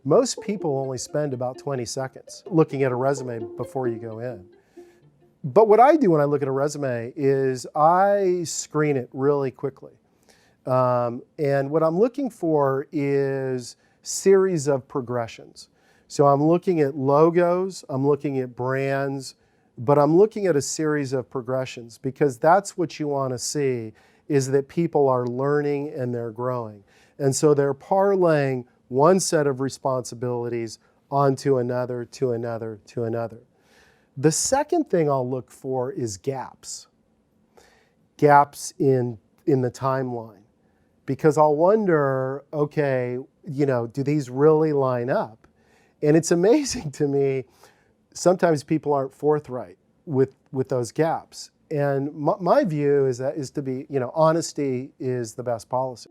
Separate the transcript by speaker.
Speaker 1: Most people only spend about 20 seconds looking at a resume before you go in. But what I do when I look at a resume is I screen it really quickly. And what I'm looking for is series of progressions. So I'm looking at logos, I'm looking at brands, but I'm looking at a series of progressions, because that's what you want to see, is that people are learning and they're growing. And so they're parlaying one set of responsibilities onto another, to another, to another. The second thing I'll look for is gaps. Gaps in the timeline. Because I'll wonder, okay, do these really line up? And it's amazing to me, sometimes people aren't forthright with those gaps. And my view is to be, honesty is the best policy.